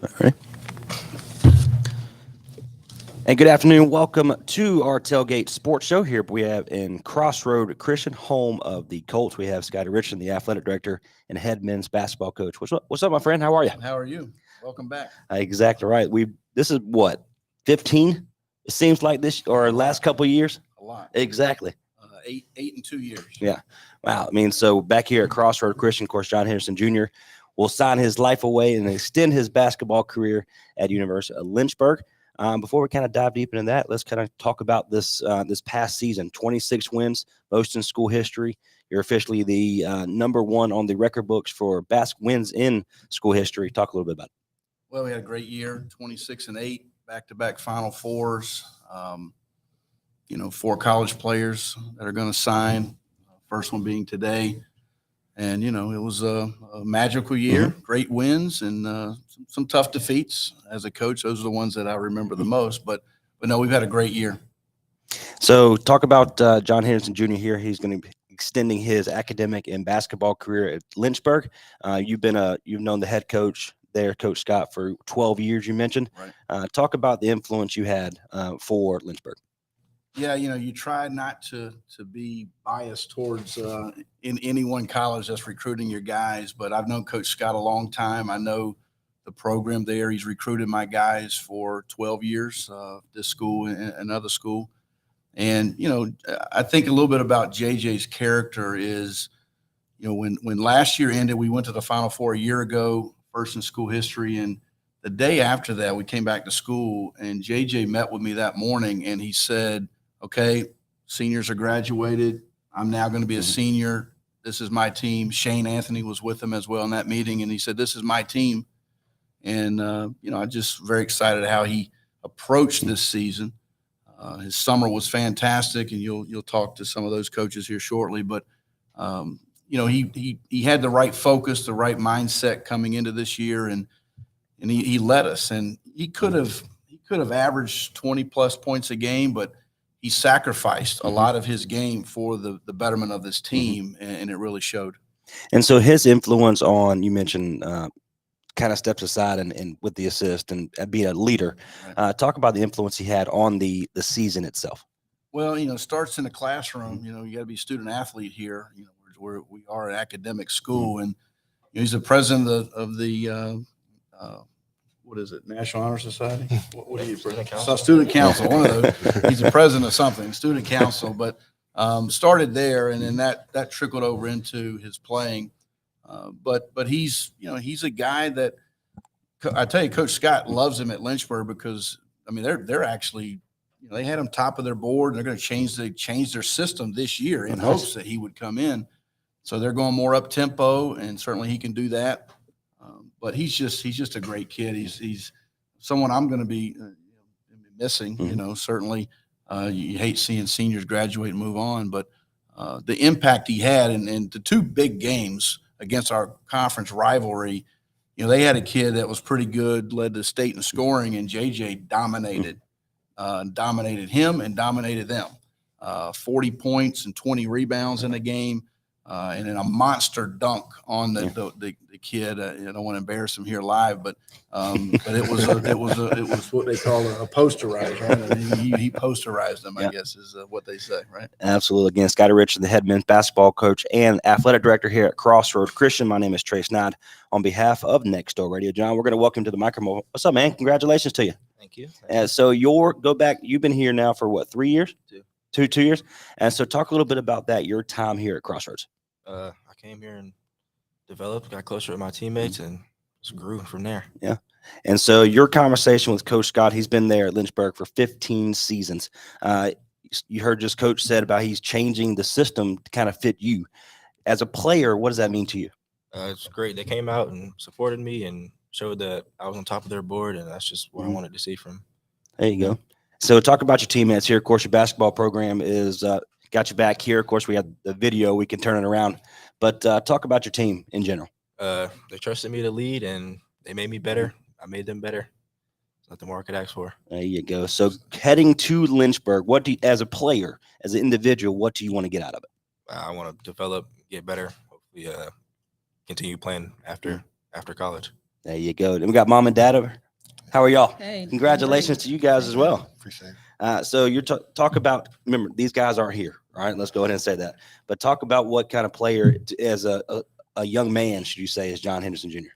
All right. And good afternoon. Welcome to our Tailgate Sports Show. Here we have in Crossroad Christian, home of the Colts. We have Scotty Richardson, the athletic director and head men's basketball coach. What's up, my friend? How are you? How are you? Welcome back. Exactly right. This is what 15. It seems like this or last couple of years. A lot. Exactly. 8 and 2 years. Yeah. Wow. I mean, so back here at Crossroad Christian, of course, John Henderson Jr. will sign his life away and extend his basketball career at University of Lynchburg. Before we kind of dive deep into that, let's kind of talk about this past season. 26 wins, most in school history. You're officially the number one on the record books for wins in school history. Talk a little bit about it. Well, we had a great year, 26 and 8, back-to-back Final Fours. 4 college players that are going to sign. First one being today. And, it was a magical year, great wins, and some tough defeats. As a coach, those are the ones that I remember the most. But no, we've had a great year. So talk about John Henderson Jr. here. He's going to be extending his academic and basketball career at Lynchburg. You've known the head coach there, Coach Scott, for 12 years, you mentioned. Right. Talk about the influence you had for Lynchburg. Yeah, you try not to be biased towards in any one college that's recruiting your guys, but I've known Coach Scott a long time. I know the program there. He's recruited my guys for 12 years, this school and another school. And, I think a little bit about JJ's character is, when last year ended, we went to the Final Four a year ago, first in school history. And the day after that, we came back to school and JJ met with me that morning and he said, okay, seniors are graduated. I'm now going to be a senior. This is my team. Shane Anthony was with him as well in that meeting. And he said, this is my team. And, I'm just very excited how he approached this season. His summer was fantastic, and you'll talk to some of those coaches here shortly. But he had the right focus, the right mindset coming into this year, and he led us. And he could have averaged 20 plus points a game, but he sacrificed a lot of his game for the betterment of this team, and it really showed. And so his influence on, you mentioned, kind of steps aside and with the assist and being a leader. Right. Talk about the influence he had on the season itself. Well, it starts in the classroom. You got to be a student athlete here. We are an academic school, and he's the president of the what is it? National Honor Society? What are you? Student Council. Student Council. One of those. He's the president of something. Student Council, but started there, and then that trickled over into his playing. But he's a guy that I tell you, Coach Scott loves him at Lynchburg because they're actually they had him top of their board and they're going to change their system this year in hopes that he would come in. So they're going more up tempo, and certainly he can do that. But he's just a great kid. He's someone I'm going to be missing. Certainly you hate seeing seniors graduate and move on, but the impact he had in the 2 big games against our conference rivalry, they had a kid that was pretty good, led the state in scoring, and JJ dominated him and dominated them. 40 points and 20 rebounds in the game, and then a monster dunk on the kid. I don't want to embarrass him here live, but it was what they call a posterize, right? I mean, he posterized them, I guess is what they say, right? Absolutely. Again, Scotty Richardson, the head men's basketball coach and athletic director here at Crossroad Christian. My name is Trace Nod. On behalf of Next Door Radio, John, we're going to welcome to the microphone. What's up, man? Congratulations to you. Thank you. So you've been here now for what, 3 years? 2 years. And so talk a little bit about that, your time here at Crossroads. I came here and developed, got closer with my teammates, and just grew from there. Yeah. And so your conversation with Coach Scott, he's been there at Lynchburg for 15 seasons. You heard just Coach said about he's changing the system to kind of fit you. As a player, what does that mean to you? It's great. They came out and supported me and showed that I was on top of their board, and that's just what I wanted to see from. There you go. So talk about your teammates here. Of course, your basketball program is got you back here. Of course, we have the video. We can turn it around. But talk about your team in general. They trusted me to lead, and they made me better. I made them better. That's nothing more I could ask for. There you go. So heading to Lynchburg, as a player, as an individual, what do you want to get out of it? I want to develop, get better, hopefully continue playing after college. There you go. And we got mom and dad over. How are y'all? Hey, Congratulations to you guys as well. Appreciate it. So you're talk about, remember, these guys aren't here. All right, let's go ahead and say that. But talk about what kind of player, as a young man, should you say, is John Henderson Jr.?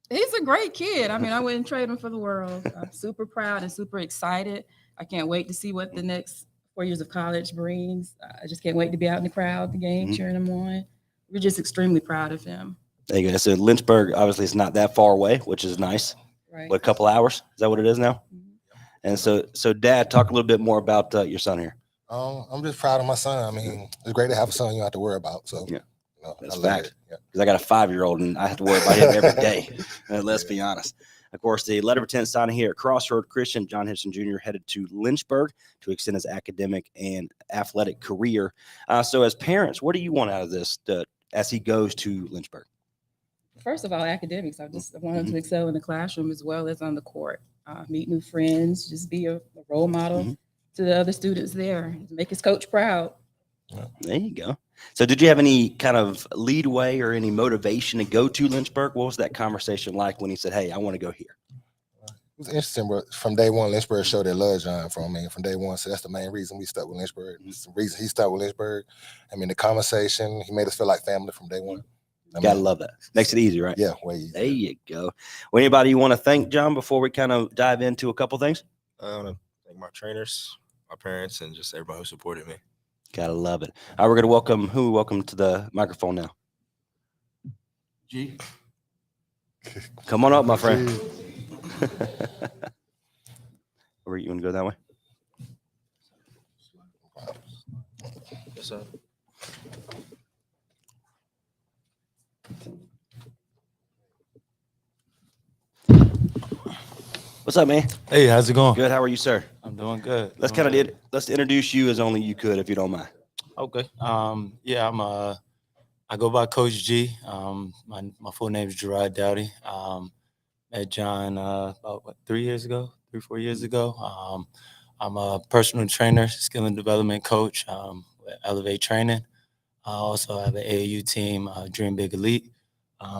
he's a great kid. I mean, I wouldn't trade him for the world. I'm super proud and super excited. I can't wait to see what the next 4 years of college brings. I just can't wait to be out in the crowd, the game, Mhm. cheering him on. We're just extremely proud of him. There you go. So Lynchburg, obviously, it's not that far away, which is nice. Right. What, a couple hours? Is that what it is now? Mhm. And so Dad, talk a little bit more about your son here. I'm just proud of my son. I mean, it's great to have a son you don't have to worry about. So, Yeah. That's I love fact. it. Yeah. Because I got a 5-year-old and I have to worry about him every day. Let's be honest. Of course, the letter of intent signing here at Crossroad Christian, John Henderson Jr. headed to Lynchburg to extend his academic and athletic career. So as parents, what do you want out of this as he goes to Lynchburg? First of all, academics. I want him to excel in the classroom as well as on the court. Meet new friends, just be a role model Mhm. to the other students there. Make his coach proud. There you go. So did you have any kind of leadway or any motivation to go to Lynchburg? What was that conversation like when he said, hey, I want to go here? It was interesting, but from day one, Lynchburg showed their love, John, from me from day one. So that's the main reason we stuck with Lynchburg. It's the reason he stuck with Lynchburg. I mean, the conversation, he made us feel like family from day one. I Gotta mean, love that. Makes it easy, right? Yeah, way easier. There you go. Well, anybody you want to thank, John, before we kind of dive into a couple things? I want to thank my trainers, my parents, and just everybody who supported me. Gotta love it. All right, we're gonna welcome to the microphone now. G. Come on up, my friend. Or you want to go that way? Yes, sir. What's up, man? Hey, how's it going? Good. How are you, sir? I'm doing good. Let's doing kind of good. let's introduce you as only you could, if you don't mind. Okay. Yeah, I go by Coach G. My full name is Gerard Dowdy. Met John about 3 years ago, 4 years ago. I'm a personal trainer, skill and development coach with Elevate Training. I also have an AAU team, Dream Big Elite,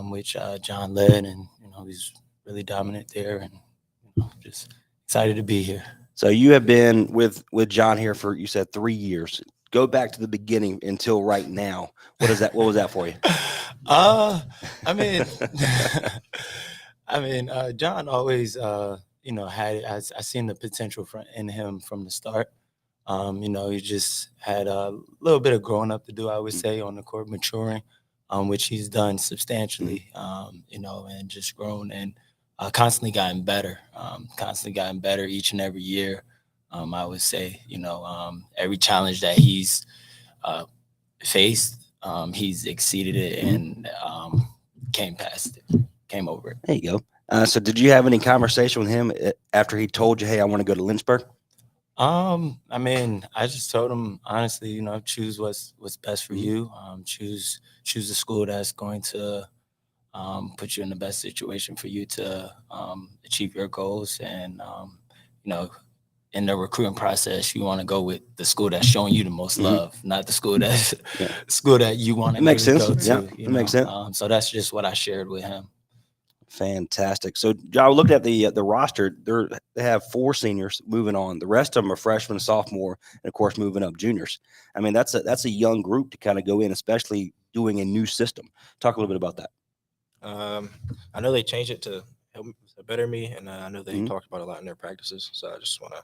which John led, and he's really dominant there, and just excited to be here. So you have been with John here for, you said, 3 years. Go back to the beginning until right now. What was that for you? I mean, John always, had I seen the potential in him from the start. He just had a little bit of growing up to do, I would say, on the court, maturing, which he's done substantially. And just grown and constantly gotten better each and every year. I would say, every challenge that he's faced, he's exceeded it and came past it, came over it. There you go. So did you have any conversation with him after he told you, hey, I want to go to Lynchburg? I just told him honestly, choose what's best for you. Choose the school that's going to put you in the best situation for you to achieve your goals. And in the recruiting process, you want to go with the school that's showing you the most love, not the school that's school that you want to It makes sense. go to. Yeah, it makes sense. So that's just what I shared with him. Fantastic. So I looked at the roster. They have 4 seniors moving on. The rest of them are freshmen, sophomore, and of course moving up juniors. I mean, that's a young group to kind of go in, especially doing a new system. Talk a little bit about that. I know they changed it to help to better me, and I know they Mhm. talked about it a lot in their practices. So I just want to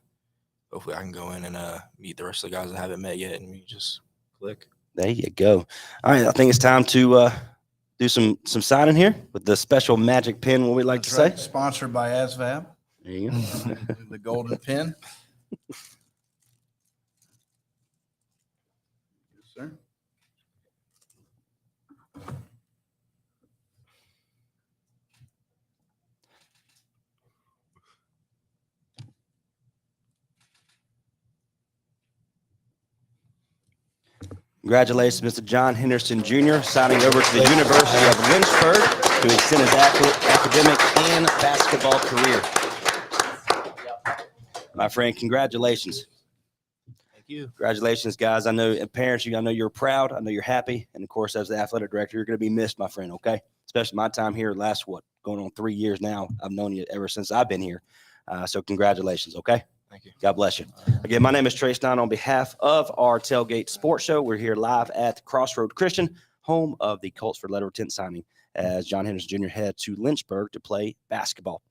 hopefully I can go in and meet the rest of the guys I haven't met yet, and we just click. There you go. All right, I think it's time to do some signing here with the special magic pin. What we like That's to right. say. Sponsored by ASVAB, There you go. the golden pin. Yes, sir. Congratulations, Mr. John Henderson Jr., signing over to the University of Lynchburg to extend his academic and basketball career. My friend, congratulations. Thank you. Congratulations, guys. I know, and parents, I know you're proud. I know you're happy. And of course, as the athletic director, you're going to be missed, my friend, okay? Especially my time here last, going on 3 years now. I've known you ever since I've been here. So congratulations, okay? Thank you. God bless you. Again, my name is Trace Nine on behalf of our Tailgate Sports Show. We're here live at Crossroad Christian, home of the Colts for letter of intent signing, as John Henderson Jr. head to Lynchburg to play basketball.